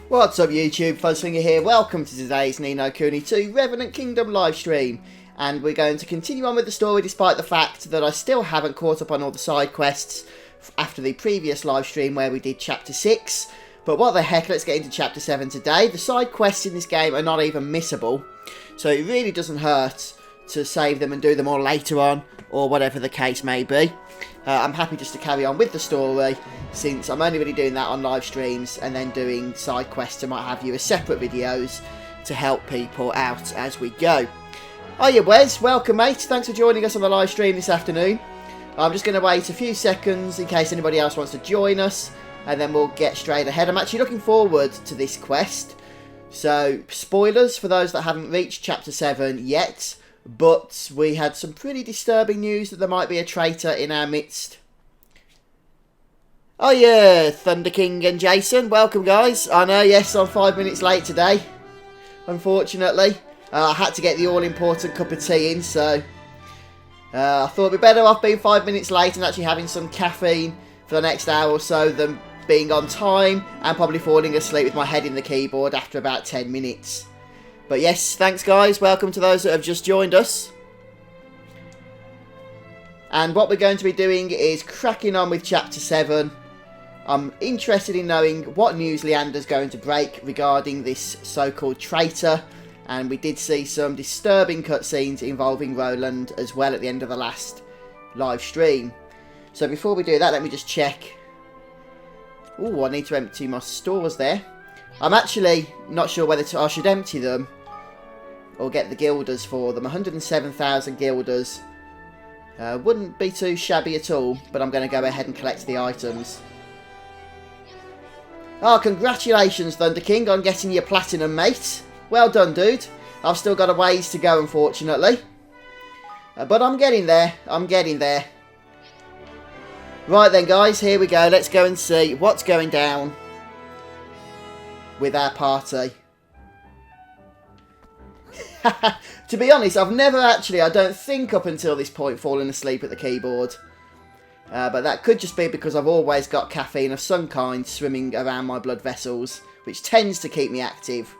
What's up YouTube, Fuzzfinger here, welcome to today's Ni No Kuni II Revenant Kingdom livestream. And we're going to continue on with the story despite the fact that I still haven't caught up on all the side quests after the previous livestream where we did chapter 6. But what the heck, let's get into chapter 7 today. The side quests in this game are not even missable, so it really doesn't hurt to save them and do them all later on, or whatever the case may be. I'm happy just to carry on with the story, since I'm only really doing that on live streams, and then doing side quests and what have you as separate videos to help people out as we go. Hiya Wes, welcome mate, thanks for joining us on the live stream this afternoon. I'm just going to wait a few seconds in case anybody else wants to join us, and then we'll get straight ahead. I'm actually looking forward to this quest, so spoilers for those that haven't reached chapter 7 yet. But we had some pretty disturbing news that there might be a traitor in our midst. Oh yeah, Thunder King and Jason, welcome guys. I know, yes, I'm 5 minutes late today, unfortunately. I had to get the all-important cup of tea in, so I thought it'd be better off being 5 minutes late and actually having some caffeine for the next hour or so than being on time and probably falling asleep with my head in the keyboard after about 10 minutes. But yes, thanks guys, welcome to those that have just joined us. And what we're going to be doing is cracking on with chapter 7. I'm interested in knowing what news Leander's going to break regarding this so-called traitor. And we did see some disturbing cutscenes involving Roland as well at the end of the last live stream. So before we do that, let me just check. Ooh, I need to empty my stores there. I'm actually not sure whether I should empty them or get the guilders for them. 107,000 guilders. Wouldn't be too shabby at all, but I'm going to go ahead and collect the items. Oh, congratulations Thunder King on getting your platinum, mate. Well done, dude. I've still got a ways to go, unfortunately. But I'm getting there. I'm getting there. Right then, guys, here we go. Let's go and see what's going down with our party. To be honest, I've never actually, I don't think up until this point, fallen asleep at the keyboard. But that could just be because I've always got caffeine of some kind swimming around my blood vessels, which tends to keep me active.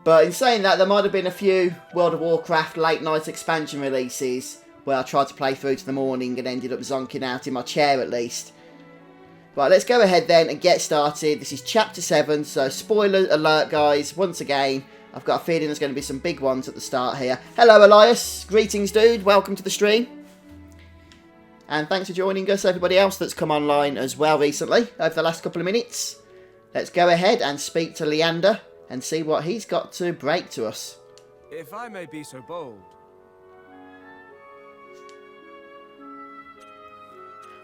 But in saying that, there might have been a few World of Warcraft late night expansion releases where I tried to play through to the morning and ended up zonking out in my chair at least. Right, let's go ahead then and get started. This is chapter 7, so spoiler alert guys, once again. I've got a feeling there's going to be some big ones at the start here. Hello Elias, greetings dude, welcome to the stream. And thanks for joining us, everybody else that's come online as well recently, over the last couple of minutes. Let's go ahead and speak to Leander and see what he's got to break to us. If I may be so bold.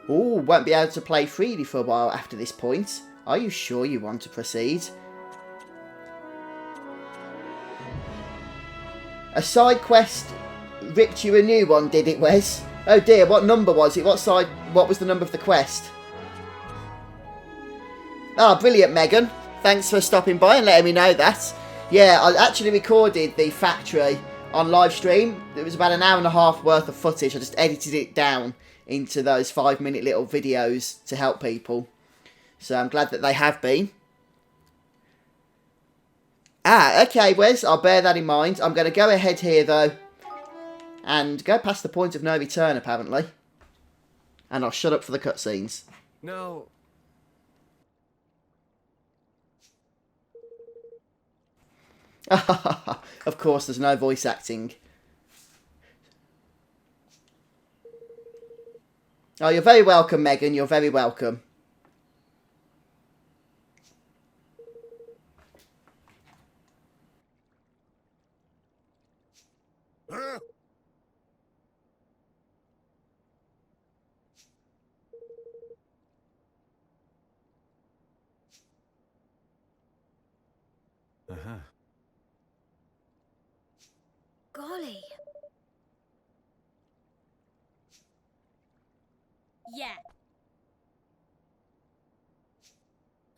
Ooh, won't be able to play freely for a while after this point. Are you sure you want to proceed? A side quest ripped you a new one, did it, Wes? Oh dear, what number was it? What was the number of the quest? Ah, brilliant, Megan. Thanks for stopping by and letting me know that. Yeah, I actually recorded the factory on live stream. It was about an hour and a half worth of footage. I just edited it down into those 5-minute little videos to help people. So I'm glad that they have been. Ah, okay, Wes, I'll bear that in mind. I'm going to go ahead here, though, and go past the point of no return, apparently. And I'll shut up for the cutscenes. No. Of course, there's no voice acting. Oh, you're very welcome, Megan. You're very welcome. Uh-huh. Golly. Yeah.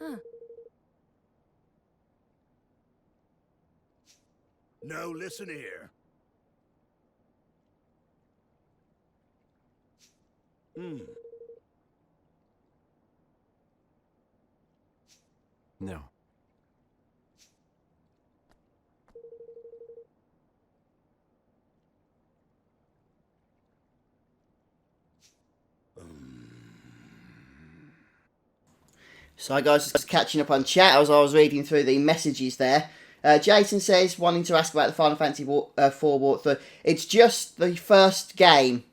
Huh. No, listen here. No. So guys, just catching up on chat as I was reading through the messages there. Jason says, wanting to ask about the Final Fantasy 4 walkthrough. It's just the first game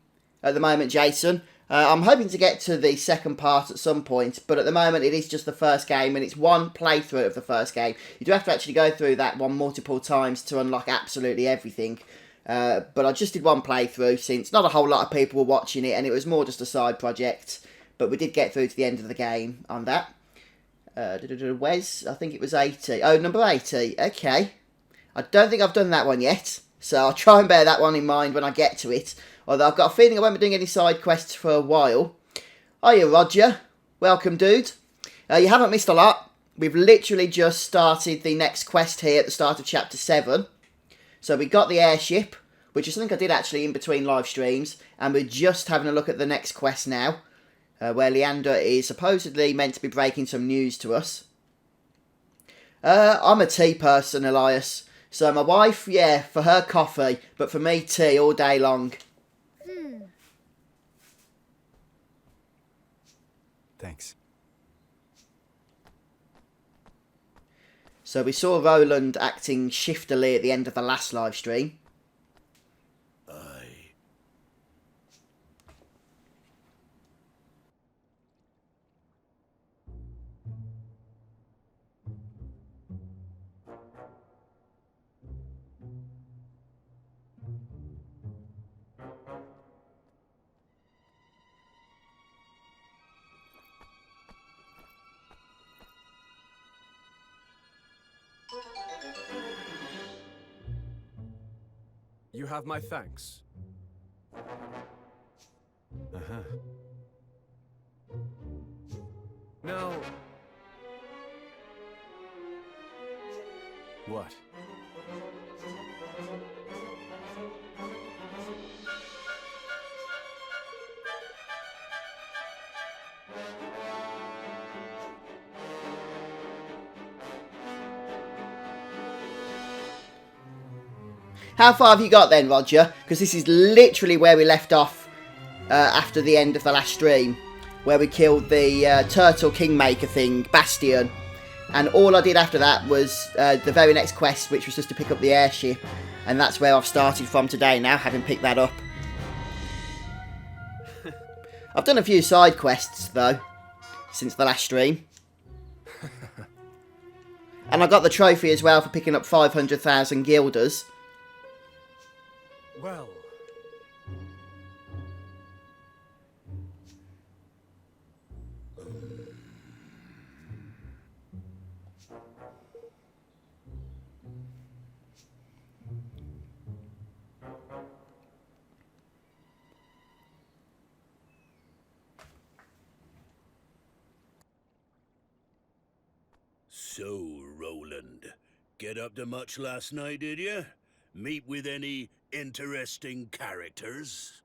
at the moment, Jason. I'm hoping to get to the second part at some point, but at the moment it is just the first game, and it's one playthrough of the first game. You do have to actually go through that one multiple times to unlock absolutely everything. But I just did one playthrough since not a whole lot of people were watching it, and it was more just a side project. But we did get through to the end of the game on that. Wes, I think it was 80. Oh, number 80. Okay. I don't think I've done that one yet, so I'll try and bear that one in mind when I get to it. Although I've got a feeling I won't be doing any side quests for a while. Hiya, Roger. Welcome, dude. You haven't missed a lot. We've literally just started the next quest here at the start of Chapter 7. So we got the airship, which is something I did actually in between live streams. And we're just having a look at the next quest now. Where Leander is supposedly meant to be breaking some news to us. I'm a tea person, Elias. So my wife, yeah, for her coffee, but for me, tea all day long. Thanks. So we saw Roland acting shiftily at the end of the last live stream. You have my thanks. Now... What? How far have you got then, Roger? Because this is literally where we left off after the end of the last stream. Where we killed the Turtle Kingmaker thing, Bastion. And all I did after that was the very next quest, which was just to pick up the airship. And that's where I've started from today now, having picked that up. I've done a few side quests, though, since the last stream. And I got the trophy as well for picking up 500,000 guilders. Well... So, Roland, get up to much last night, did you? Meet with any interesting characters?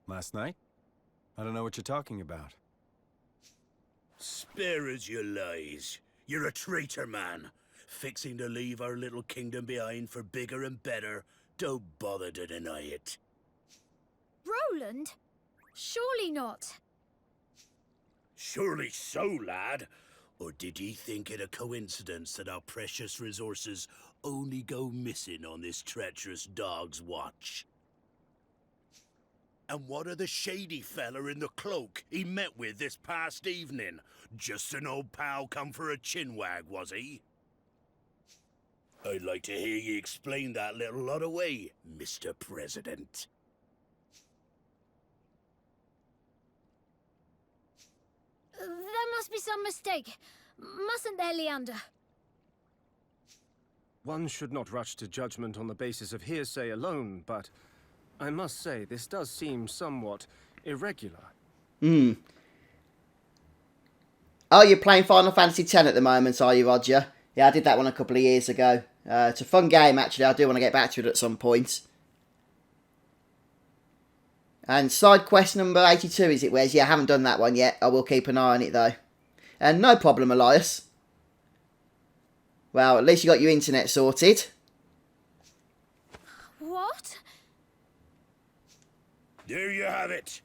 Last night? I don't know what you're talking about. Spare us your lies. You're a traitor, man. Fixing to leave our little kingdom behind for bigger and better. Don't bother to deny it. Roland? Surely not. Surely so, lad. Or did ye think it a coincidence that our precious resources only go missing on this treacherous dog's watch? And what of the shady fella in the cloak he met with this past evening? Just an old pal come for a chinwag, was he? I'd like to hear ye explain that little lot away, Mr. President. There must be some mistake. Mustn't there, Leander? One should not rush to judgment on the basis of hearsay alone, but I must say this does seem somewhat irregular. Oh, you're playing Final Fantasy X at the moment, are you, Roger? Yeah, I did that one a couple of years ago. It's a fun game, actually. I do want to get back to it at some point. And side quest number 82, is it, Wes? Yeah, I haven't done that one yet. I will keep an eye on it, though. And no problem, Elias. Well, at least you got your internet sorted. What? There you have it.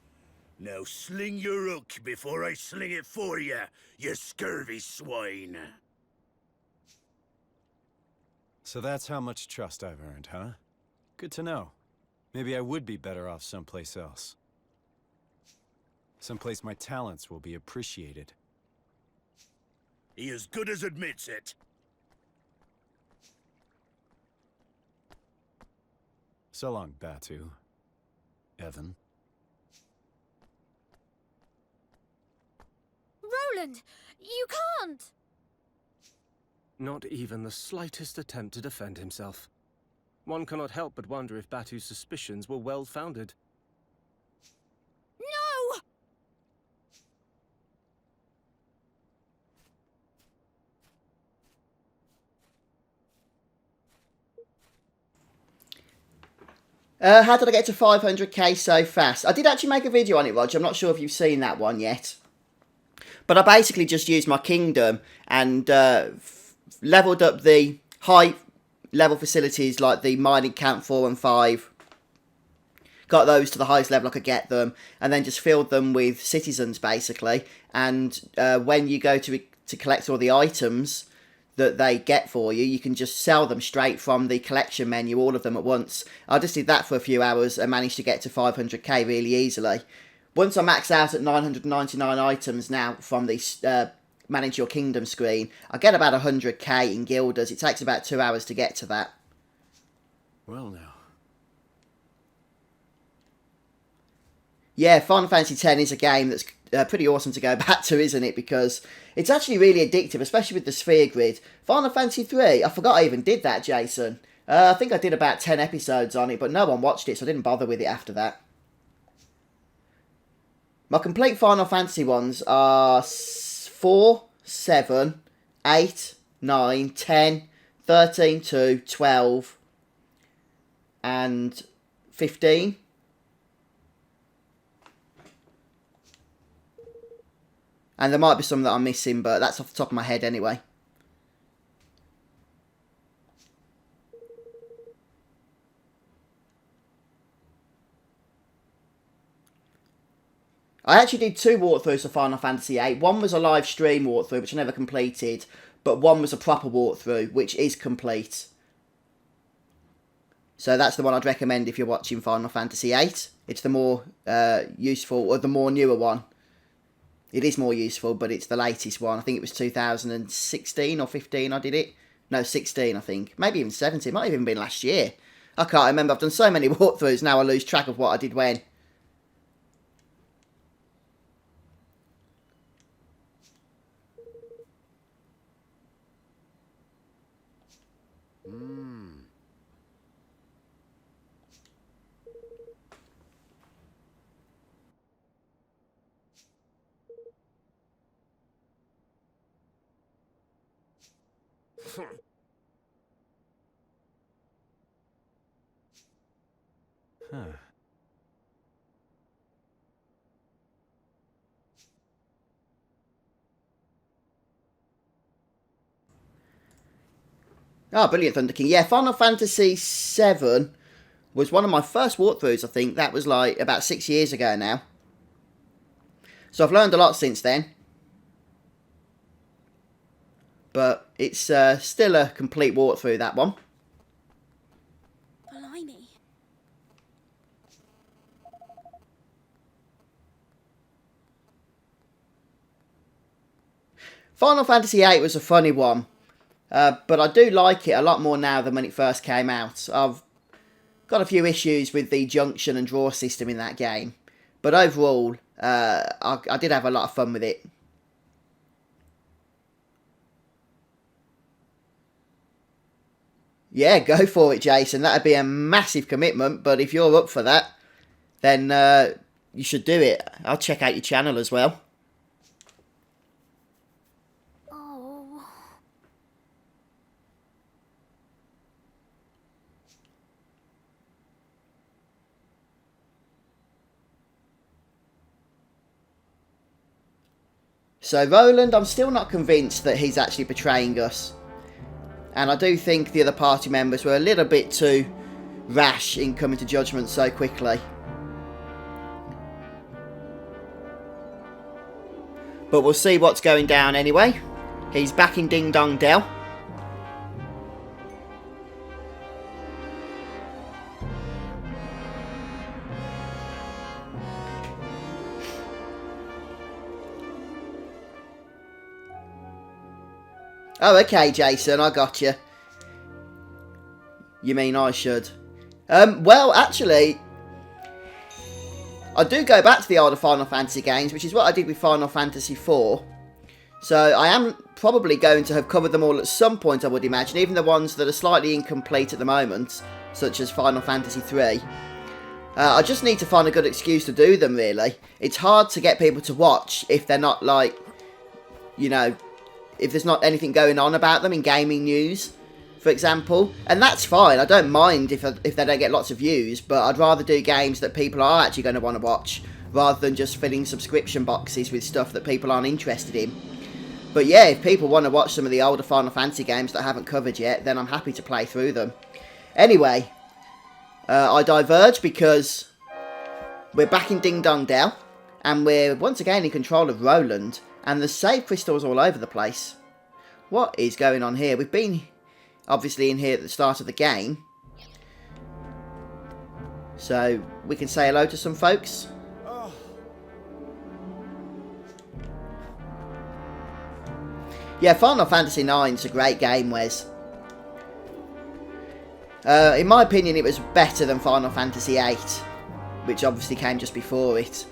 Now sling your hook before I sling it for you, you scurvy swine. So that's how much trust I've earned, huh? Good to know. Maybe I would be better off someplace else. Someplace my talents will be appreciated. He as good as admits it. So long, Batu. Evan. Roland, you can't! Not even the slightest attempt to defend himself. One cannot help but wonder if Batu's suspicions were well-founded. No! How did I get to 500k so fast? I did actually make a video on it, Roger. I'm not sure if you've seen that one yet. But I basically just used my kingdom and leveled up the high level facilities like the mining camp 4 and 5. Got those to the highest level I could get them. And then just filled them with citizens, basically. And when you go to collect all the items that they get for you, you can just sell them straight from the collection menu, all of them at once. I just did that for a few hours and managed to get to 500k really easily. Once I max out at 999 items now from the Manage Your Kingdom screen, I get about 100k in guilders. It takes about 2 hours to get to that. Well now. Yeah, Final Fantasy X is a game that's pretty awesome to go back to, isn't it? Because it's actually really addictive, especially with the sphere grid. Final Fantasy 3, I forgot I even did that, Jason. I think I did about 10 episodes on it, but no one watched it, so I didn't bother with it after that. My complete Final Fantasy ones are 4, 7, 8, 9, 10, 13, 2, 12, and 15. And there might be some that I'm missing, but that's off the top of my head anyway. I actually did 2 walkthroughs of Final Fantasy VIII. One was a live stream walkthrough, which I never completed, but one was a proper walkthrough, which is complete. So that's the one I'd recommend if you're watching Final Fantasy VIII. It's the more useful, or the more newer one. It is more useful, but it's the latest one. I think it was 2016 or 15 I did it. No, 16 I think. Maybe even 17. It might have even been last year. I can't remember. I've done so many walkthroughs now I lose track of what I did when. Huh. Oh, brilliant, Thunder King. Yeah, Final Fantasy VII was one of my first walkthroughs, I think. That was like about 6 years ago now. So I've learned a lot since then. But it's still a complete walkthrough, that one. Blimey. Final Fantasy VIII was a funny one. But I do like it a lot more now than when it first came out. I've got a few issues with the junction and draw system in that game. But overall, I did have a lot of fun with it. Yeah, go for it, Jason. That'd be a massive commitment, but if you're up for that, then you should do it. I'll check out your channel as well. Oh. So Roland, I'm still not convinced that he's actually betraying us. And I do think the other party members were a little bit too rash in coming to judgment so quickly. But we'll see what's going down anyway. He's back in Ding Dong Dell. Oh, okay, Jason, I got you. You mean I should? Well, actually, I do go back to the older Final Fantasy games, which is what I did with Final Fantasy IV. So I am probably going to have covered them all at some point, I would imagine, even the ones that are slightly incomplete at the moment, such as Final Fantasy III. I just need to find a good excuse to do them, really. It's hard to get people to watch if they're not, like, you know, if there's not anything going on about them in gaming news, for example. And that's fine, I don't mind if they don't get lots of views, but I'd rather do games that people are actually going to want to watch, rather than just filling subscription boxes with stuff that people aren't interested in. But yeah, if people want to watch some of the older Final Fantasy games that I haven't covered yet, then I'm happy to play through them. Anyway, I diverge because we're back in Ding Dong Dell, and we're once again in control of Roland, and there's save crystals all over the place. What is going on here? We've been obviously in here at the start of the game, so we can say hello to some folks. Yeah, Final Fantasy IX is a great game, Wes. In my opinion, it was better than Final Fantasy VIII, which obviously came just before it.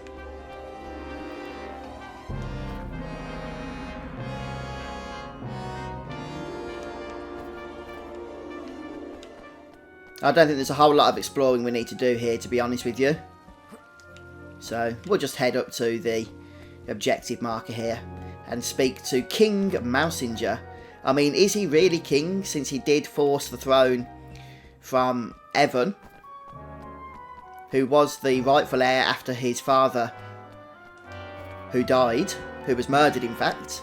I don't think there's a whole lot of exploring we need to do here, to be honest with you. So, we'll just head up to the objective marker here and speak to King Mousinger. I mean, is he really king, since he did force the throne from Evan, who was the rightful heir after his father, who died, who was murdered in fact.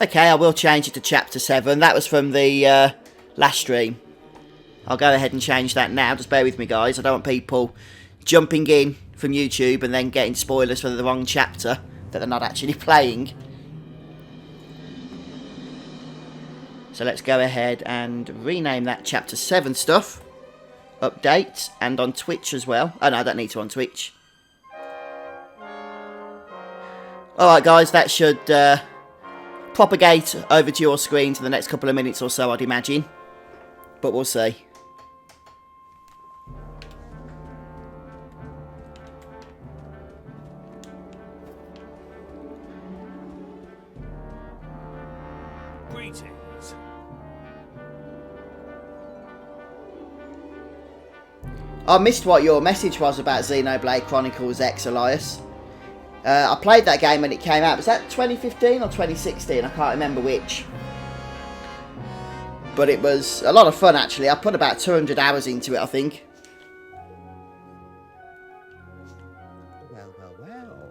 Okay, I will change it to Chapter 7. That was from the last stream. I'll go ahead and change that now. Just bear with me, guys. I don't want people jumping in from YouTube and then getting spoilers for the wrong chapter that they're not actually playing. So let's go ahead and rename that Chapter 7 stuff. Update. And on Twitch as well. Oh, no, I don't need to on Twitch. Alright, guys. That should propagate over to your screen for the next couple of minutes or so, I'd imagine. But we'll see. Greetings. I missed what your message was about Xenoblade Chronicles X, Elias. I played that game when it came out. Was that 2015 or 2016? I can't remember which. But it was a lot of fun, actually. I put about 200 hours into it, I think. Well, well, well.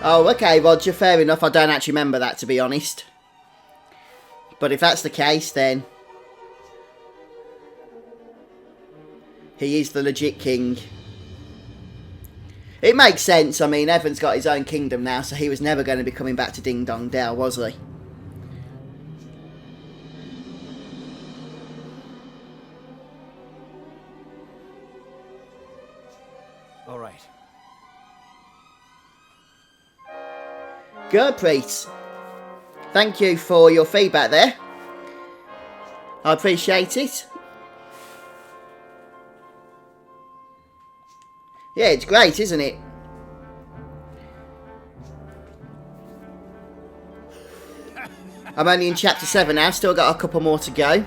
Oh, okay, Roger, fair enough. I don't actually remember that, to be honest. But if that's the case, then he is the legit king. It makes sense. I mean, Evan's got his own kingdom now, so he was never going to be coming back to Ding Dong Dell, was he? All right. Good, Priest. Thank you for your feedback there. I appreciate it. Yeah, it's great, isn't it? I'm only in Chapter 7 now, still got a couple more to go.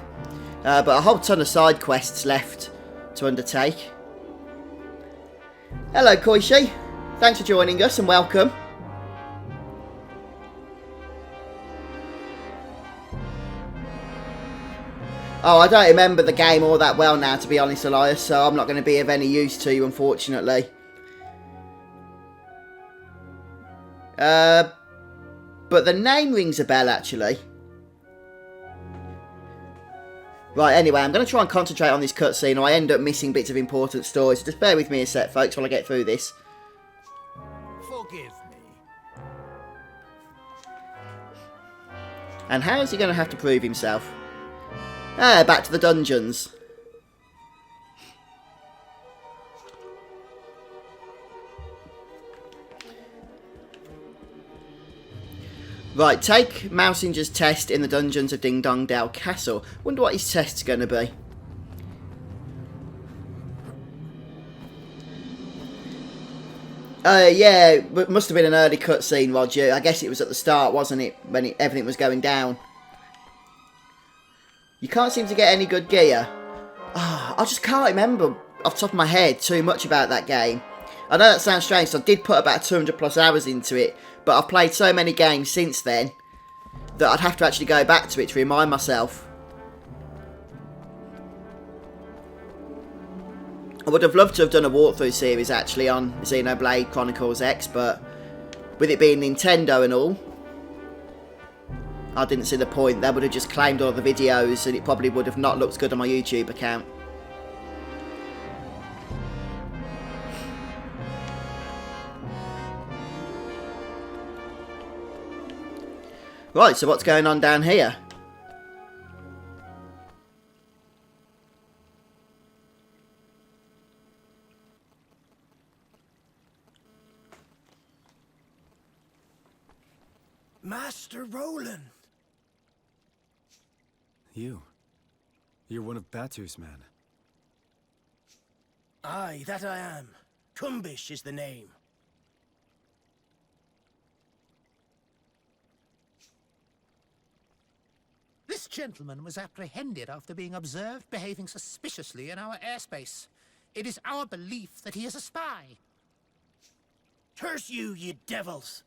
But a whole ton of side quests left to undertake. Hello, Koishi. Thanks for joining us and welcome. Oh, I don't remember the game all that well now, to be honest, Elias, so I'm not going to be of any use to you, unfortunately. But the name rings a bell, actually. Right, anyway, I'm going to try and concentrate on this cutscene, or I end up missing bits of important stories. So just bear with me a sec, folks, while I get through this. Forgive me. And how is he going to have to prove himself? Ah, back to the dungeons. Right, take Mousinger's test in the dungeons of Ding Dong Dell Castle. Wonder what his test's going to be. Yeah, it must have been an early cutscene, Roger. I guess it was at the start, wasn't it? When everything was going down. You can't seem to get any good gear. I just can't remember off the top of my head too much about that game. I know that sounds strange, so I did put about 200 plus hours into it, but I've played so many games since then that I'd have to actually go back to it to remind myself. I would have loved to have done a walkthrough series actually on Xenoblade Chronicles X, but with it being Nintendo and all, I didn't see the point. They would have just claimed all the videos and it probably would have not looked good on my YouTube account. Right, so what's going on down here? Master Roland! You're one of Batu's men. Aye, that I am. Kumbish is the name. This gentleman was apprehended after being observed behaving suspiciously in our airspace. It is our belief that he is a spy. Curse you, you devils!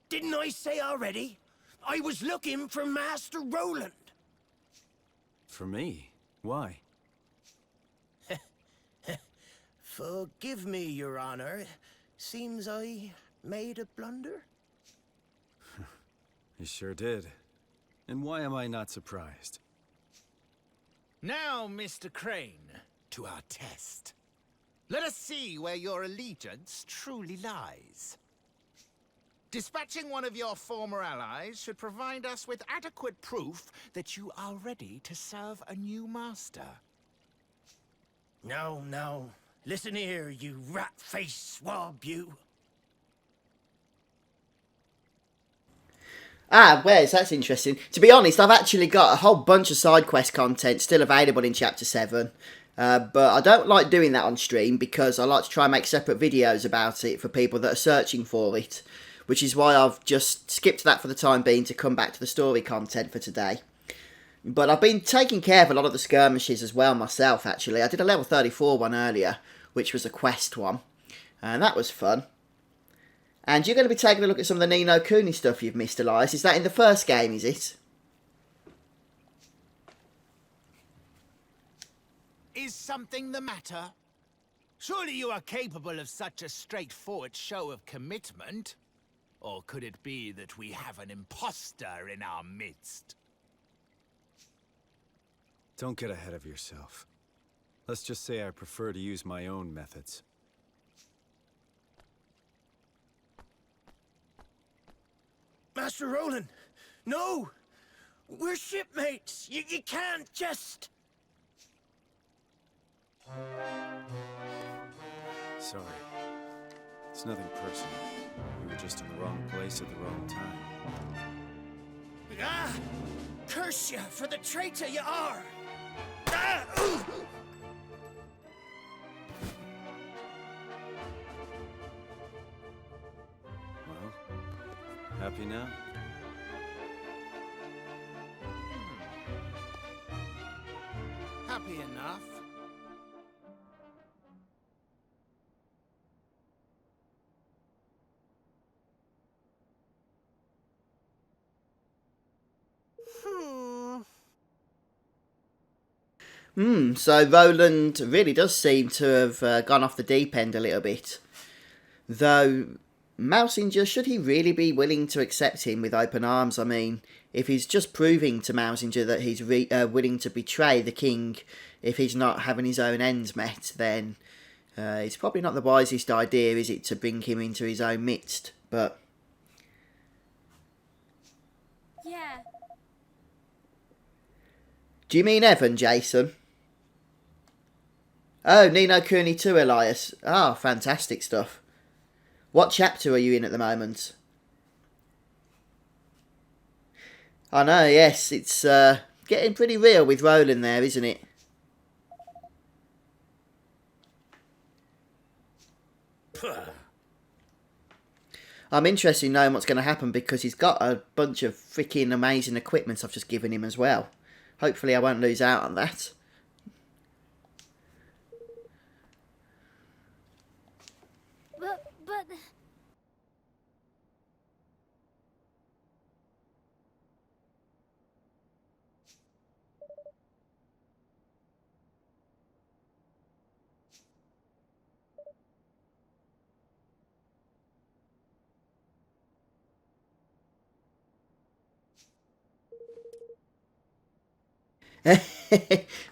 Didn't I say already? I was looking for Master Roland. For me? Why? Forgive me, Your Honor. Seems I made a blunder. You sure did. And why am I not surprised? Now, Mr. Crane, to our test. Let us see where your allegiance truly lies. Dispatching one of your former allies should provide us with adequate proof that you are ready to serve a new master. No, no. Listen here, you rat-faced swab, you. Ah, Wes, that's interesting. To be honest, I've actually got a whole bunch of side quest content still available in Chapter 7. But I don't like doing that on stream because I like to try and make separate videos about it for people that are searching for it. Which is why I've just skipped that for the time being to come back to the story content for today. But I've been taking care of a lot of the skirmishes as well myself, actually. I did a level 34 one earlier, which was a quest one. And that was fun. And you're going to be taking a look at some of the Ni no Kuni stuff you've missed, Elias. Is that in the first game, is it? Is something the matter? Surely you are capable of such a straightforward show of commitment? Or could it be that we have an imposter in our midst? Don't get ahead of yourself. Let's just say I prefer to use my own methods. Master Roland, no! We're shipmates! You can't just... Sorry. It's nothing personal. You were just in the wrong place at the wrong time. Ah! Curse you for the traitor you are! Ah! Ooh! Well, happy now? So Roland really does seem to have gone off the deep end a little bit. Though, Mousinger, should he really be willing to accept him with open arms? I mean, if he's just proving to Mousinger that he's willing to betray the king if he's not having his own ends met, then it's probably not the wisest idea, is it, to bring him into his own midst. But... Yeah. do you mean Evan, Jason? Oh, Ni no Kuni II, Elias. Ah, fantastic stuff. What chapter are you in at the moment? I know, yes, it's getting pretty real with Roland there, isn't it? I'm interested in knowing what's going to happen because he's got a bunch of freaking amazing equipment I've just given him as well. Hopefully I won't lose out on that. But...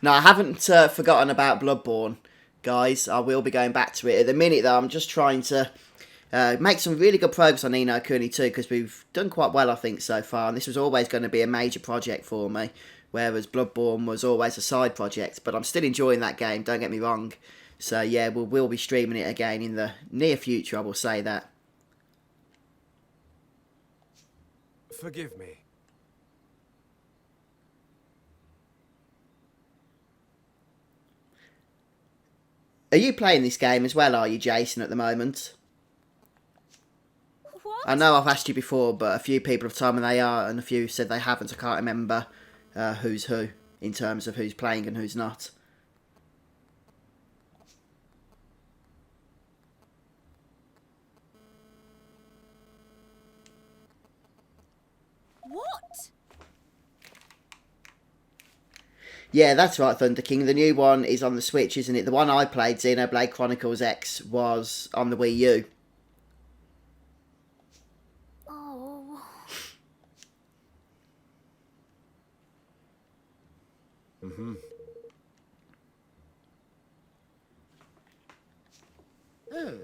No, I haven't forgotten about Bloodborne, guys. I will be going back to it. At the minute, though, I'm just trying to make some really good progress on Ni no Kuni 2 because we've done quite well, I think, so far. And this was always going to be a major project for me, whereas Bloodborne was always a side project. But I'm still enjoying that game, don't get me wrong. So, yeah, we'll be streaming it again in the near future, I will say that. Forgive me. Are you playing this game as well, are you, Jason, at the moment? What? I know I've asked you before, but a few people have told me they are, and a few said they haven't. I can't remember who's who, in terms of who's playing and who's not. What? Yeah, that's right, Thunder King. The new one is on the Switch, isn't it? The one I played, Xenoblade Chronicles X, was on the Wii U. Oh. Oh.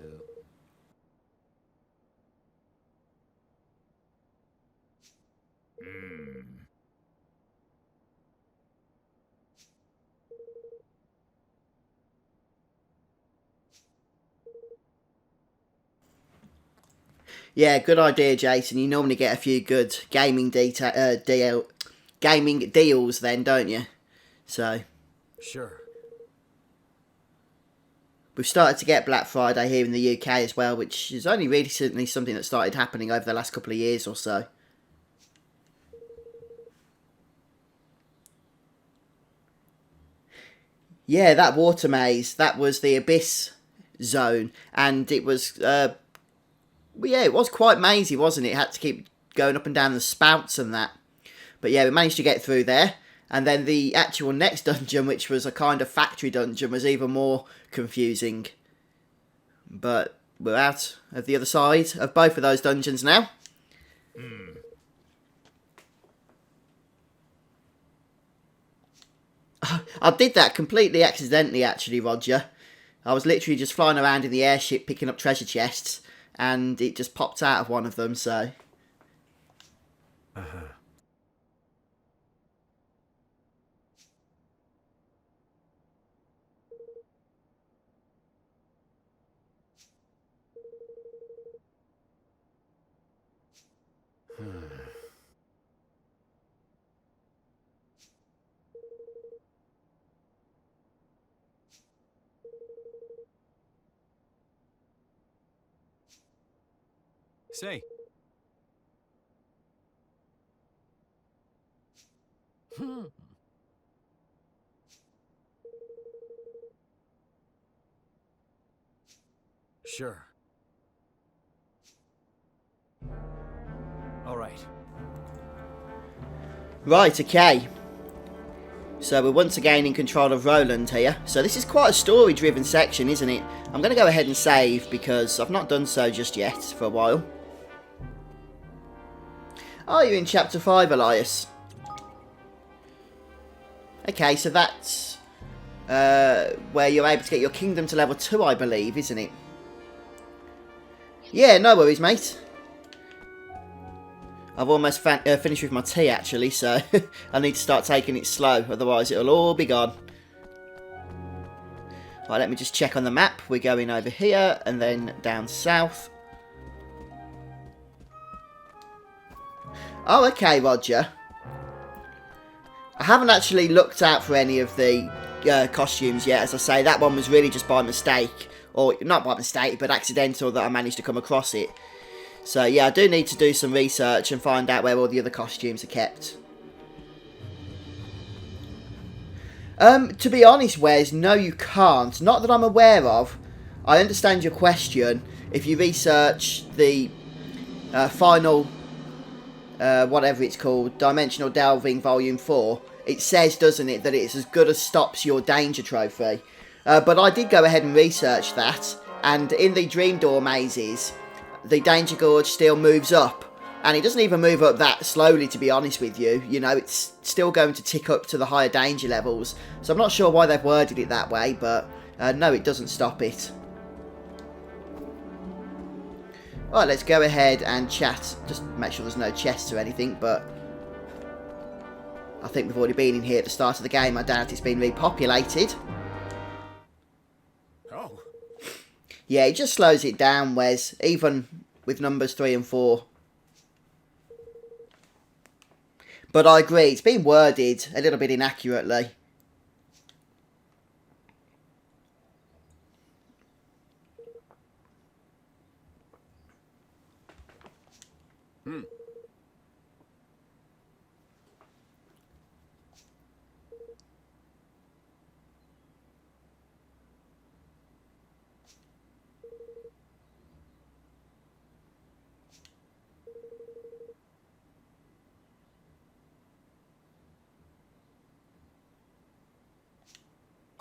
Yeah, good idea, Jason. You normally get a few good gaming gaming deals then, don't you? So, Sure. we've started to get Black Friday here in the UK as well, which is only recently something that started happening over the last couple of years or so. Yeah, that water maze, that was the Abyss zone, and it was, yeah, it was quite mazy, wasn't it? It had to keep going up and down the spouts and that. But yeah, we managed to get through there. And then the actual next dungeon, which was a kind of factory dungeon, was even more confusing. But we're out of the other side of both of those dungeons now. I did that completely accidentally, actually, Roger. I was literally just flying around in the airship picking up treasure chests, and it just popped out of one of them, so... Say, Sure. all right. Right, okay. So we're once again in control of Roland here. So this is quite a story-driven section, isn't it? I'm going to go ahead and save because I've not done so just yet for a while. Oh, you're in Chapter 5, Elias. Okay, so that's where you're able to get your kingdom to level 2, I believe, isn't it? Yeah, no worries, mate. I've almost finished with my tea, actually, so I need to start taking it slow, otherwise it'll all be gone. Right, let me just check on the map. We're going over here, and then down south. Oh, okay, Roger. I haven't actually looked out for any of the costumes yet. As I say, that one was really just by mistake. Or, not by mistake, but accidental that I managed to come across it. So, yeah, I do need to do some research and find out where all the other costumes are kept. To be honest, Wes, no you can't. Not that I'm aware of. I understand your question. If you research the final, whatever it's called, Dimensional Delving Volume 4, it says, doesn't it, that it's as good as stops your danger trophy. But I did go ahead and research that, and in the Dream Door mazes, the danger gauge still moves up. And it doesn't even move up that slowly, to be honest with you. You know, it's still going to tick up to the higher danger levels. So I'm not sure why they've worded it that way, but no, it doesn't stop it. Right, let's go ahead and chat. Just make sure there's no chests or anything, but I think we've already been in here at the start of the game. I doubt it's been repopulated. Oh. Yeah, it just slows it down, Wes, even with numbers 3 and 4. But I agree, it's been worded a little bit inaccurately.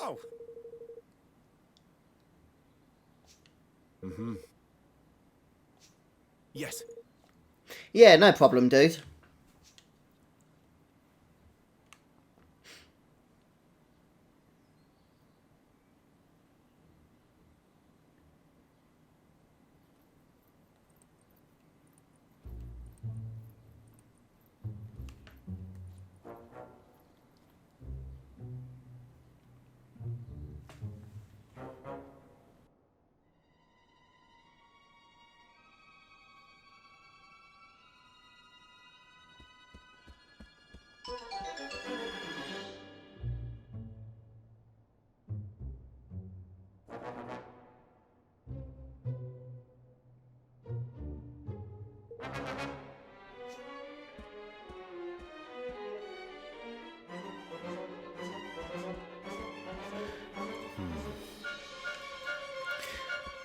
Oh. Mm-hmm. Yes. Yeah, no problem, dude.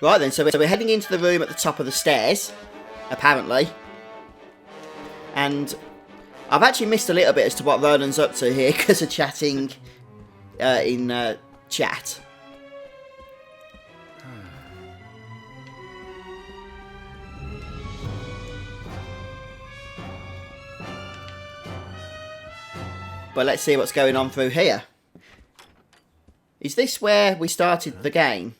Right then, so we're heading into the room at the top of the stairs, apparently. And I've actually missed a little bit as to what Roland's up to here because of chatting in chat. But let's see what's going on through here. Is this where we started the game?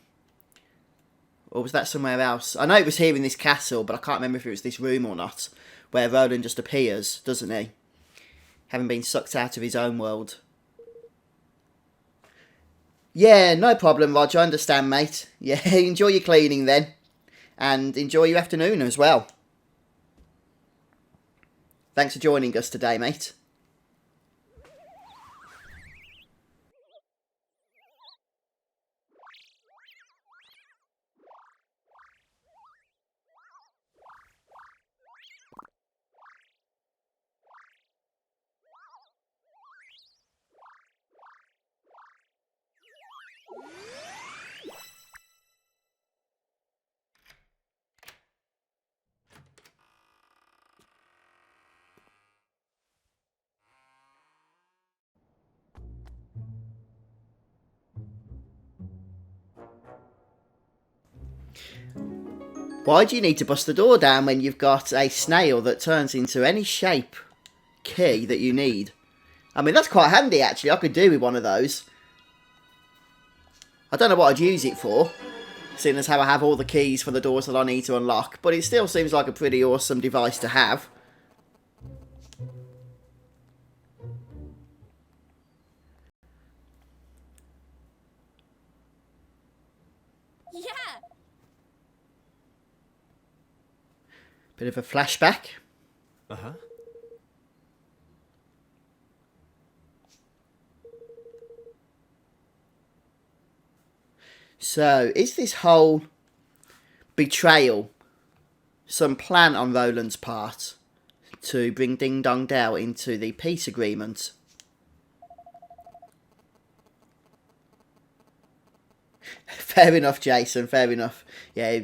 Or was that somewhere else? I know it was here in this castle, but I can't remember if it was this room or not. Where Roland just appears, doesn't he? Having been sucked out of his own world. Yeah, no problem, Roger. I understand, mate. Yeah, enjoy your cleaning then. And enjoy your afternoon as well. Thanks for joining us today, mate. Why do you need to bust the door down when you've got a snail that turns into any shape key that you need? I mean, that's quite handy, actually. I could do with one of those. I don't know what I'd use it for, seeing as how I have all the keys for the doors that I need to unlock, but it still seems like a pretty awesome device to have. Yeah. Bit of a flashback. Uh-huh. So, is this whole betrayal some plan on Roland's part to bring Ding Dong Dell into the peace agreement? Fair enough, Jason, fair enough. Yeah,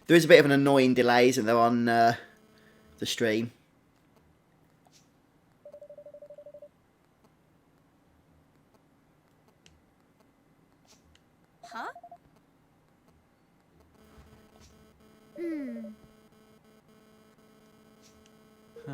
there is a bit of an annoying delay, isn't there, on the stream? Huh? Hmm. Huh.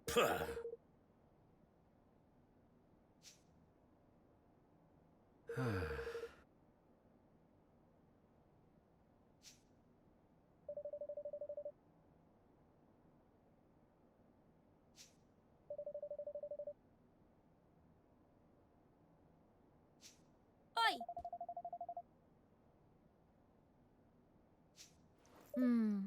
Puh. Oi. Hmm.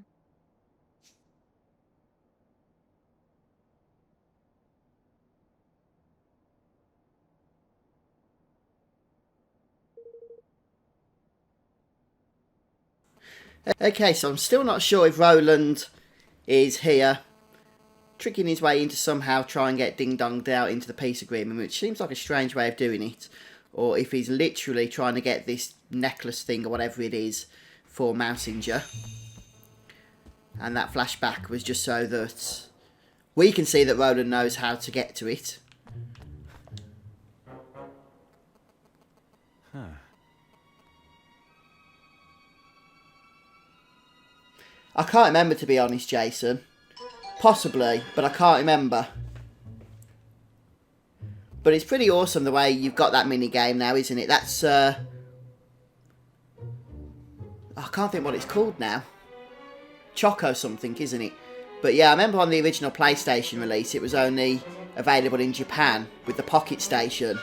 Okay, so I'm still not sure if Roland is here, tricking his way into somehow try and get Ding Dong Dell into the peace agreement, which seems like a strange way of doing it, or if he's literally trying to get this necklace thing or whatever it is for Mousinger. And that flashback was just so that we can see that Roland knows how to get to it. Huh. I can't remember, to be honest, Jason. Possibly, but I can't remember. But it's pretty awesome the way you've got that mini game now, isn't it? That's I can't think what it's called now. Choco something, isn't it? But yeah, I remember on the original PlayStation release, it was only available in Japan with the Pocket Station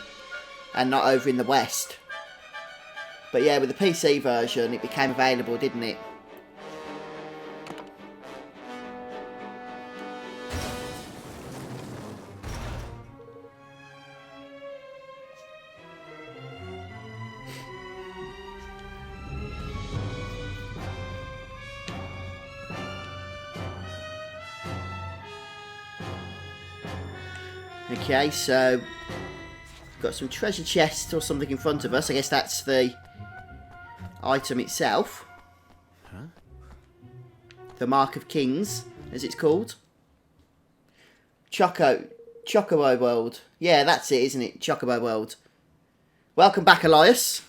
and not over in the West. But yeah, with the PC version, it became available, didn't it? Okay, so got some treasure chests or something in front of us. I guess that's the item itself. Huh? The Mark of Kings, as it's called. Chocobo World. Yeah, that's it, isn't it? Chocobo World. Welcome back, Elias.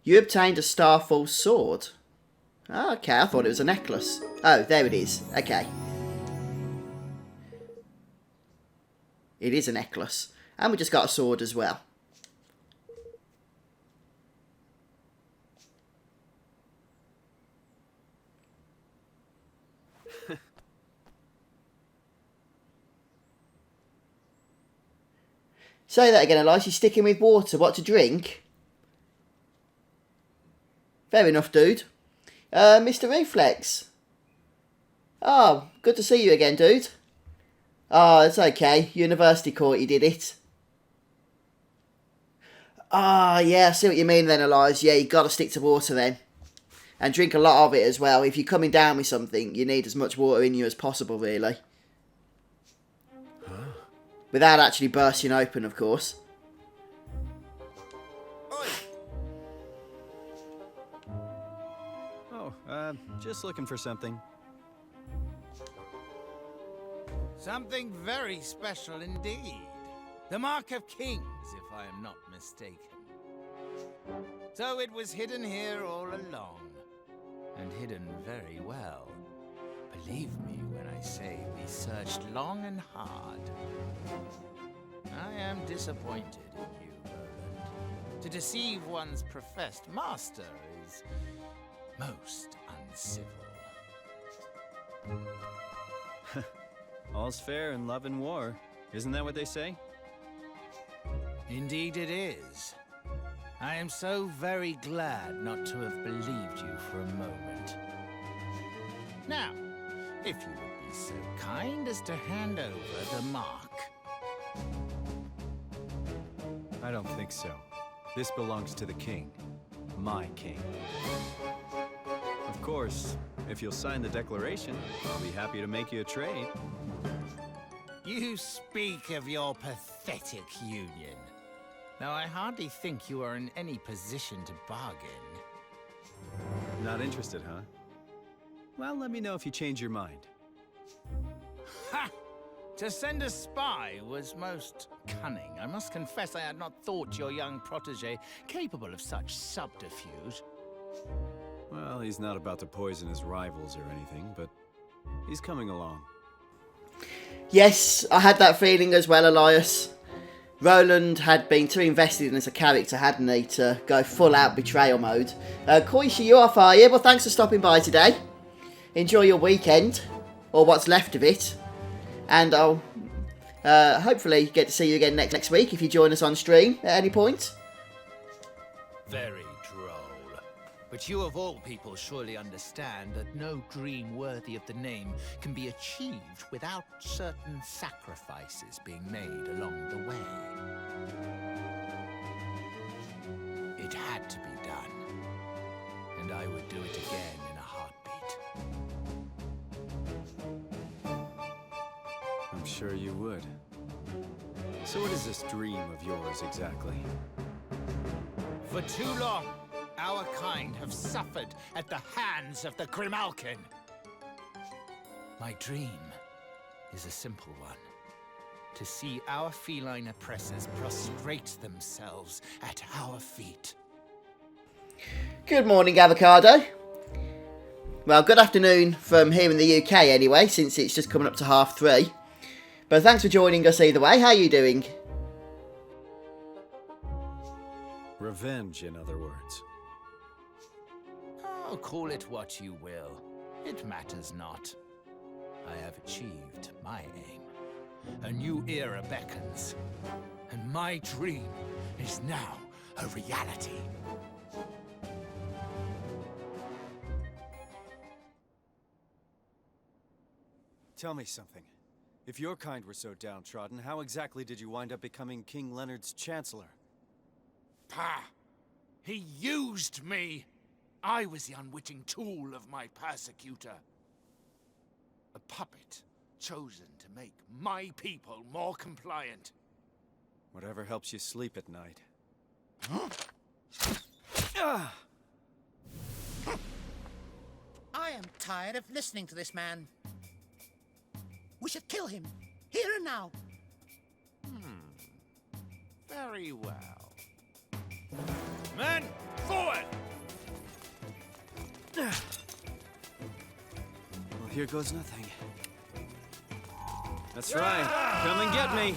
You obtained a Starfall sword. Oh, okay, I thought it was a necklace. Oh, there it is. Okay. It is a necklace. And we just got a sword as well. Say that again, Elias. You're sticking with water. What to drink? Fair enough, dude. Mr. Reflex. Oh, good to see you again, dude. Oh, it's okay. University caught you, did it? Ah, yeah, I see what you mean then, Elias. Yeah, you got to stick to water then. And drink a lot of it as well. If you're coming down with something, you need as much water in you as possible, really. Huh? Without actually bursting open, of course. Oh, just looking for something. Something very special indeed. The Mark of Kings, if I am not mistaken. So it was hidden here all along. And hidden very well. Believe me when I say we searched long and hard. I am disappointed in you, Roland. To deceive one's professed master is most uncivil. All's fair in love and war. Isn't that what they say? Indeed it is. I am so very glad not to have believed you for a moment. Now, if you would be so kind as to hand over the mark. I don't think so. This belongs to the king. My king. Of course, if you'll sign the declaration, I'll be happy to make you a trade. You speak of your pathetic union. Now, I hardly think you are in any position to bargain. Not interested, huh? Well, let me know if you change your mind. Ha! To send a spy was most cunning. I must confess I had not thought your young protege capable of such subterfuge. Well, he's not about to poison his rivals or anything, but he's coming along. Yes, I had that feeling as well, Elias. Roland had been too invested in as a character, hadn't he, to go full-out betrayal mode. Koishi, you are fire. Well, thanks for stopping by today. Enjoy your weekend, or what's left of it. And I'll hopefully get to see you again next week if you join us on stream at any point. Very droll. But you of all people surely understand that no dream worthy of the name can be achieved without certain sacrifices being made along the way. It had to be done, and I would do it again in a heartbeat. I'm sure you would. So what is this dream of yours exactly? For too long, our kind have suffered at the hands of the Grimalkin. My dream is a simple one. To see our feline oppressors prostrate themselves at our feet. Good morning, Avocado. Well, good afternoon from here in the UK anyway, since it's just coming up to 3:30. But thanks for joining us either way. How are you doing? Revenge, in other words. Oh, call it what you will. It matters not. I have achieved my aim. A new era beckons. And my dream is now a reality. Tell me something. If your kind were so downtrodden, how exactly did you wind up becoming King Leonard's Chancellor? Pah! He used me! I was the unwitting tool of my persecutor. A puppet chosen to make my people more compliant. Whatever helps you sleep at night. I am tired of listening to this man. We should kill him, here and now. Very well. Men, forward! Well, here goes nothing. That's right. Come and get me.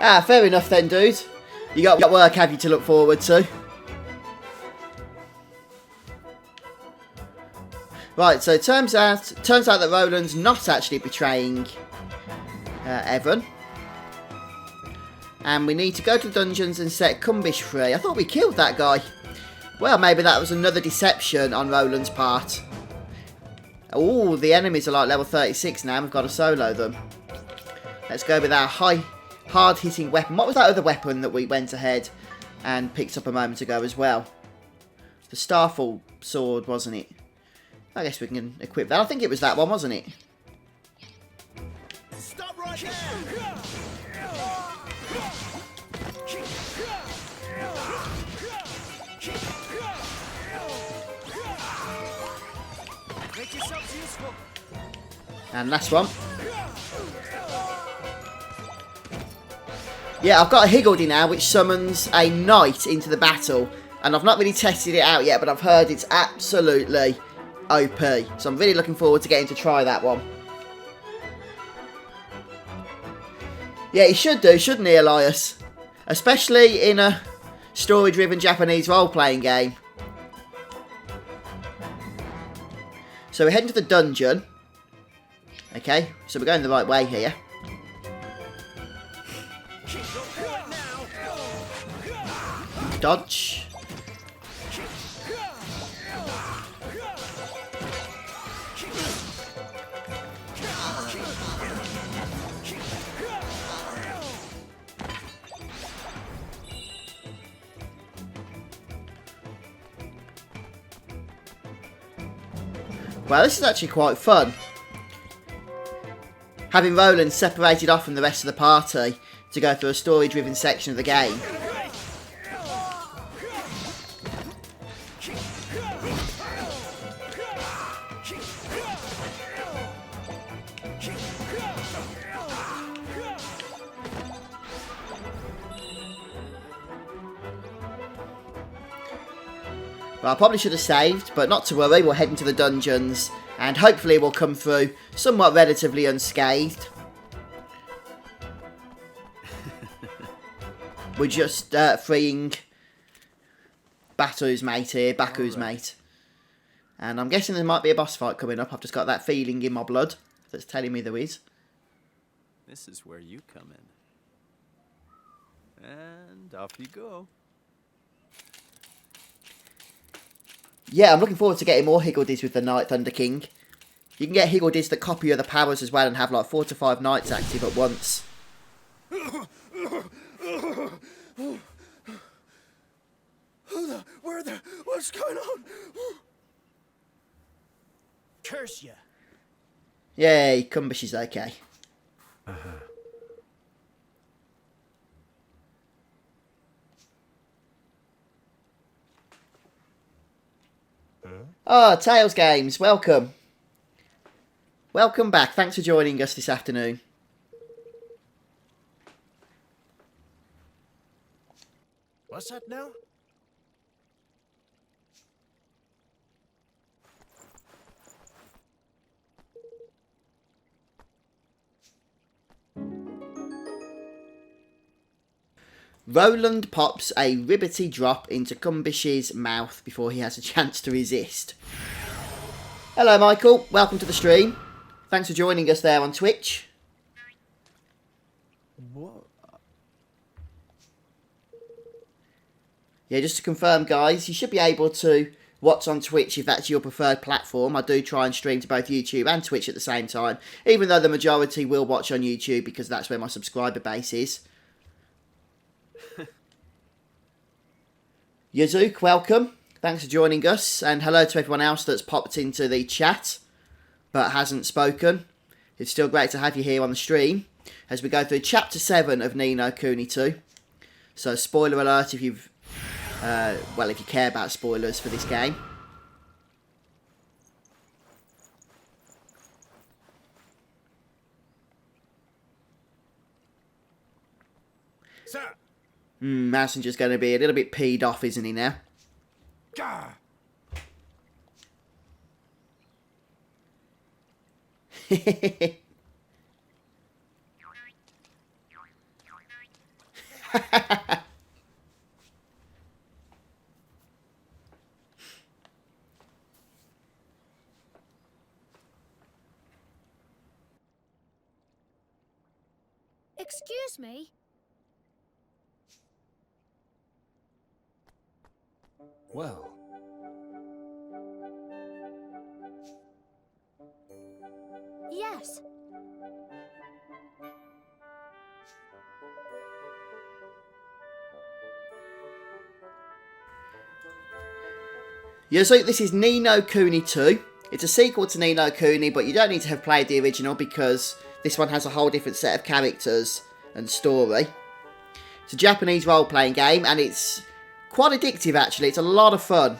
Ah, fair enough then, dude. You got work, have you, to look forward to? Right, so it turns out that Roland's not actually betraying Evan. And we need to go to the dungeons and set Kumbish free. I thought we killed that guy. Well, maybe that was another deception on Roland's part. Oh, the enemies are like level 36 now. We've got to solo them. Let's go with our hard-hitting weapon. What was that other weapon that we went ahead and picked up a moment ago as well? The Starfall sword, wasn't it? I guess we can equip that. I think it was that one, wasn't it? Stop right there! Make yourselves useful. And last one. Yeah, I've got a Higgledy now, which summons a knight into the battle. And I've not really tested it out yet, but I've heard it's absolutely OP. So I'm really looking forward to getting to try that one. Yeah, he should do, shouldn't he, Elias? Especially in a story-driven Japanese role-playing game. So we're heading to the dungeon. Okay, so we're going the right way here. Dodge. Well, this is actually quite fun. Having Roland separated off from the rest of the party to go through a story-driven section of the game. Well, I probably should have saved, but not to worry, we'll head into the dungeons and hopefully we'll come through somewhat relatively unscathed. We're just freeing Baku's mate here, mate. And I'm guessing there might be a boss fight coming up. I've just got that feeling in my blood that's telling me there is. This is where you come in. And off you go. Yeah, I'm looking forward to getting more Higgledies with the Night Thunder King. You can get Higgledies that copy other powers as well and have like 4 to 5 knights active at once. What's going on? Curse ya. Yay, Kumbish is okay. Oh, Tails Games, welcome. Welcome back. Thanks for joining us this afternoon. What's that now? Roland pops a ribbity drop into Kumbish's mouth before he has a chance to resist. Hello, Michael. Welcome to the stream. Thanks for joining us there on Twitch. What? Yeah, just to confirm, guys, you should be able to watch on Twitch if that's your preferred platform. I do try and stream to both YouTube and Twitch at the same time, even though the majority will watch on YouTube because that's where my subscriber base is. Yazuk, welcome. Thanks for joining us, and hello to everyone else that's popped into the chat but hasn't spoken. It's still great to have you here on the stream as we go through Chapter 7 of Ni No Kuni II. So, spoiler alert if you've, well, if you care about spoilers for this game. Sir. Messenger's going to be a little bit peed off, isn't he now? Gah. Excuse me? Well, Yes. Yeah, so this is Ni no Kuni II. It's a sequel to Ni no Kuni, but you don't need to have played the original because this one has a whole different set of characters and story. It's a Japanese role-playing game, and it's quite addictive, actually. It's a lot of fun.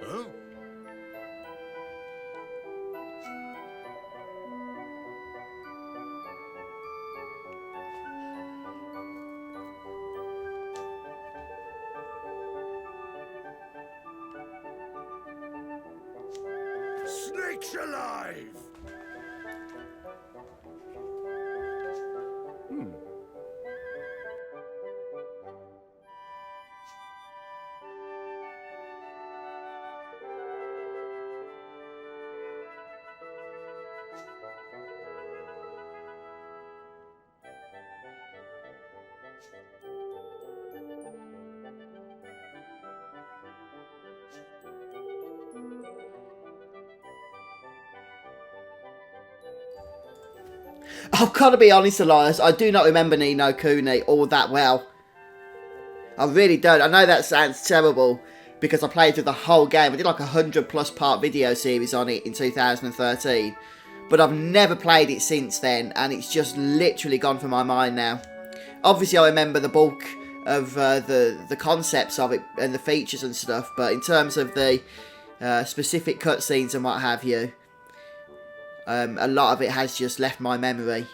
Huh? Snakes alive! I've got to be honest, Elias, I do not remember Ni no Kuni all that well. I really don't. I know that sounds terrible because I played through the whole game. I did like a 100+ part video series on it in 2013. But I've never played it since then, and it's just literally gone from my mind now. Obviously, I remember the bulk of the concepts of it and the features and stuff, but in terms of the specific cutscenes and what have you, a lot of it has just left my memory.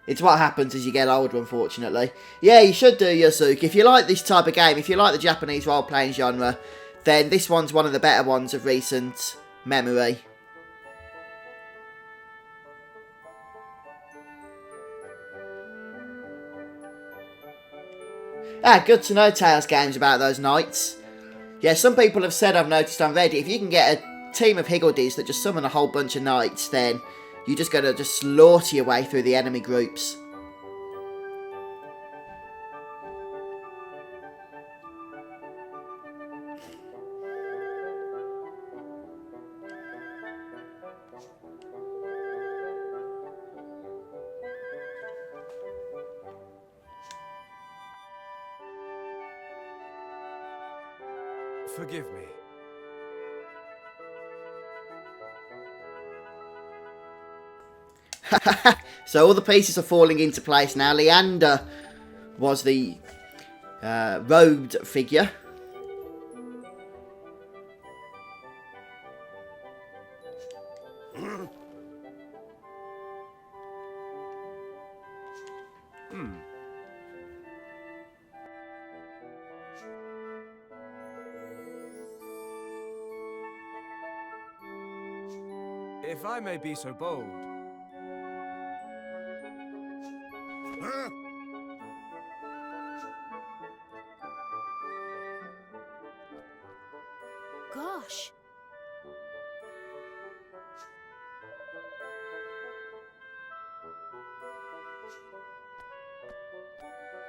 It's what happens as you get older, unfortunately. Yeah, you should do, Yoshiyuki. If you like this type of game, if you like the Japanese role-playing genre, then this one's one of the better ones of recent memory. Ah, good to know Tales games about those knights. Yeah, some people have said, I've noticed on Reddit, if you can get a team of higgledies that just summon a whole bunch of knights, then you're just going to just slaughter your way through the enemy groups. forgive me. So all the pieces are falling into place now. Leander was the robed figure. If I may be so bold. Huh? Gosh.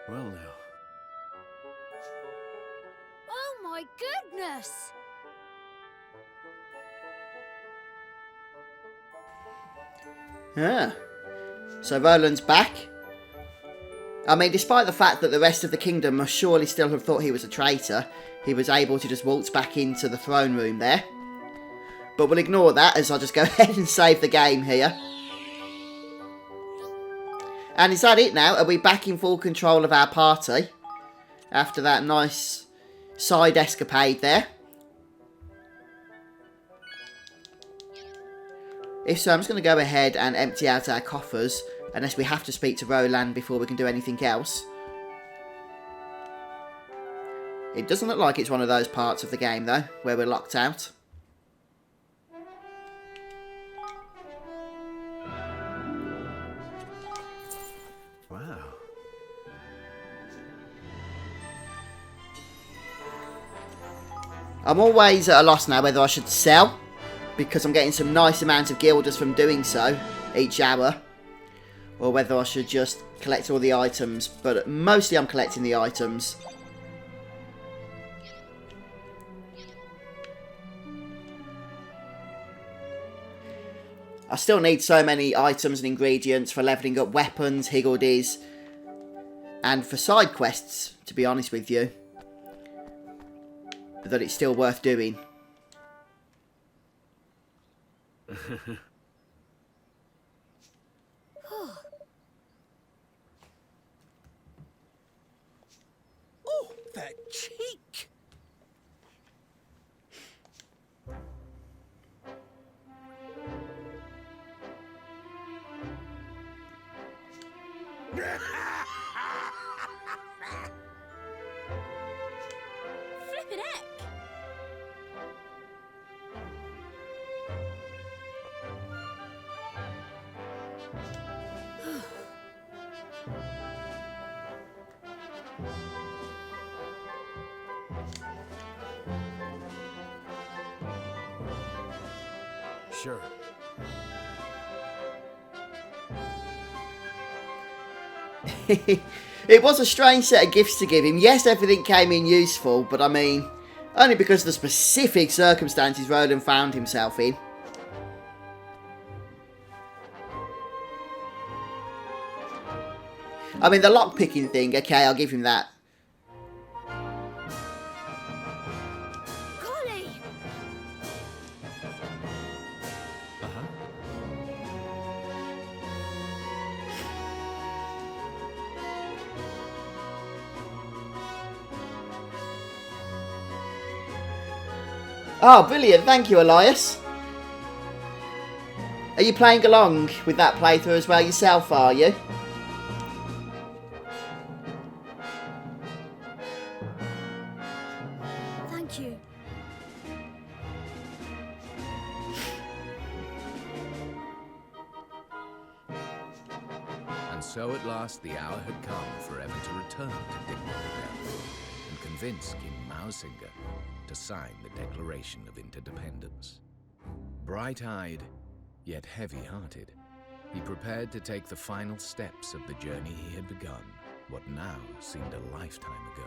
Well now. Oh my goodness! Yeah. So Roland's back. I mean, despite the fact that the rest of the kingdom must surely still have thought he was a traitor, he was able to just waltz back into the throne room there. But we'll ignore that as I just go ahead and save the game here. And is that it now? Are we back in full control of our party? After that nice side escapade there. If so, I'm just going to go ahead and empty out our coffers, unless we have to speak to Roland before we can do anything else. It doesn't look like it's one of those parts of the game, though, where we're locked out. Wow. I'm always at a loss now whether I should sell, because I'm getting some nice amounts of guilders from doing so each hour, or whether I should just collect all the items, but mostly I'm collecting the items. I still need so many items and ingredients for levelling up weapons, higgledies, and for side quests, to be honest with you, that it's still worth doing. Oh, that cheek! Flippin' heck! Sure. It was a strange set of gifts to give him. Yes, everything came in useful, but I mean, only because of the specific circumstances Roland found himself in. I mean, the lockpicking thing, okay, I'll give him that. Golly! Uh-huh. Oh, brilliant. Thank you, Elias. Are you playing along with that playthrough as well yourself, are you? Thank you. And so at last the hour had come for Evan to return to Dell and convince King Mausinger to sign the Declaration of Interdependence. Bright-eyed, yet heavy-hearted, he prepared to take the final steps of the journey he had begun, what now seemed a lifetime ago.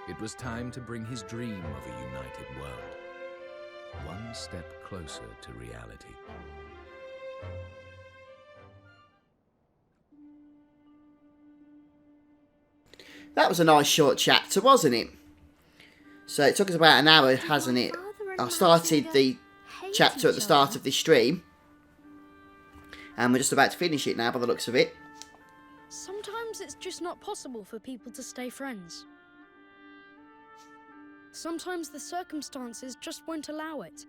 It was time to bring his dream of a united world one step closer to reality. That was a nice short chapter, wasn't it? So it took us about an hour, hasn't it? I started the chapter at the start of this stream, and we're just about to finish it now by the looks of it. Sometimes it's just not possible for people to stay friends. Sometimes the circumstances just won't allow it.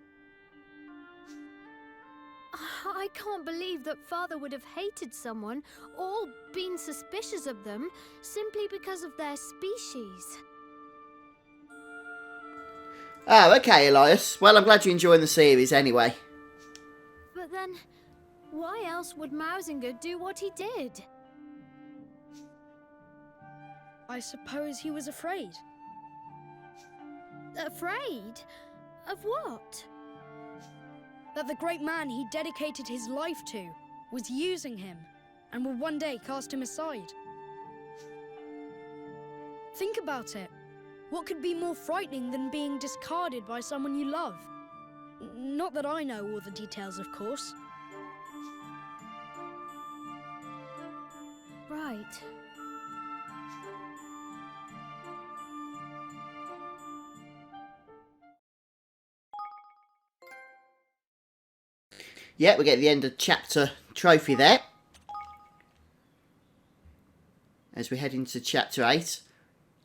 I can't believe that Father would have hated someone or been suspicious of them simply because of their species. Oh, okay, Elias. Well, I'm glad you're enjoying the series anyway. But then, why else would Mausinger do what he did? I suppose he was afraid. Afraid? Of what? That the great man he dedicated his life to was using him and would one day cast him aside. Think about it. What could be more frightening than being discarded by someone you love? Not that I know all the details, of course. Right. Yeah, we get the end of chapter trophy there. As we head into chapter 8.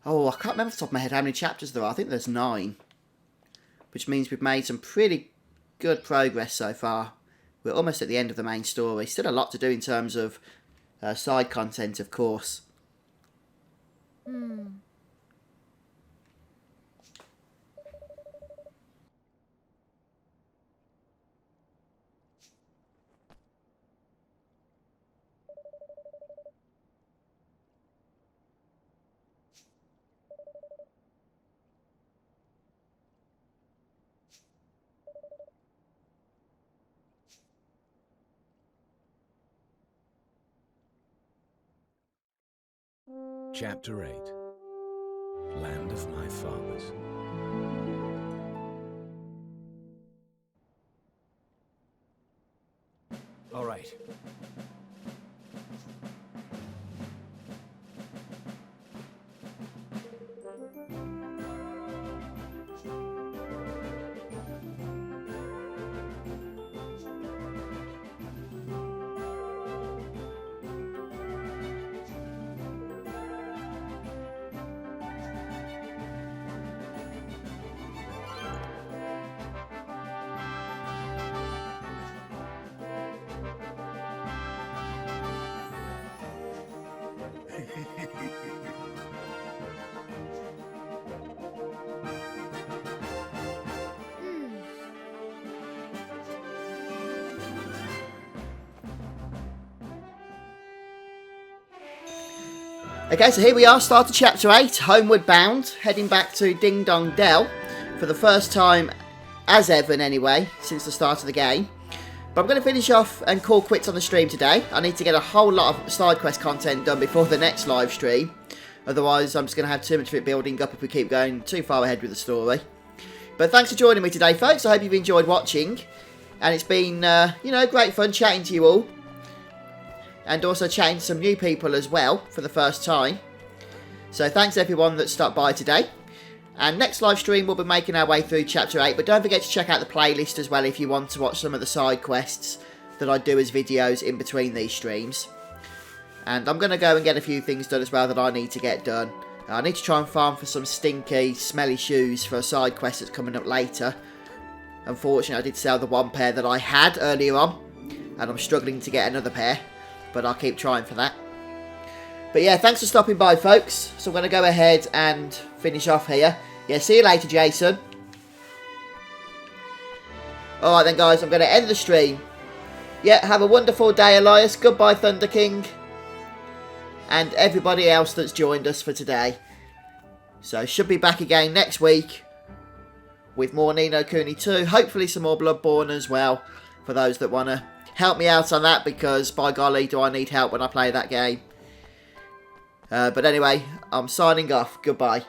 Oh, I can't remember off the top of my head how many chapters there are. I think there's 9. Which means we've made some pretty good progress so far. We're almost at the end of the main story. Still a lot to do in terms of side content, of course. Chapter 8. Land of My Fathers. All right. Okay, so here we are, started chapter 8, homeward bound, heading back to Ding Dong Dell for the first time as Evan anyway, since the start of the game. But I'm going to finish off and call quits on the stream today. I need to get a whole lot of side quest content done before the next live stream. Otherwise, I'm just going to have too much of it building up if we keep going too far ahead with the story. But thanks for joining me today, folks. I hope you've enjoyed watching. And it's been, you know, great fun chatting to you all. And also chatting to some new people as well for the first time. So thanks everyone that stopped by today. And next live stream we'll be making our way through chapter 8. But don't forget to check out the playlist as well if you want to watch some of the side quests that I do as videos in between these streams. And I'm going to go and get a few things done as well that I need to get done. I need to try and farm for some stinky, smelly shoes for a side quest that's coming up later. Unfortunately, I did sell the one pair that I had earlier on. And I'm struggling to get another pair. But I'll keep trying for that. But yeah, thanks for stopping by, folks. So I'm going to go ahead and finish off here. Yeah, see you later, Jason. Alright then, guys, I'm going to end the stream. Yeah, have a wonderful day, Elias. Goodbye, Thunder King. And everybody else that's joined us for today. So, should be back again next week with more Ni No Kuni 2. Hopefully some more Bloodborne as well, for those that want to help me out on that, because by golly do I need help when I play that game. But anyway, I'm signing off. Goodbye.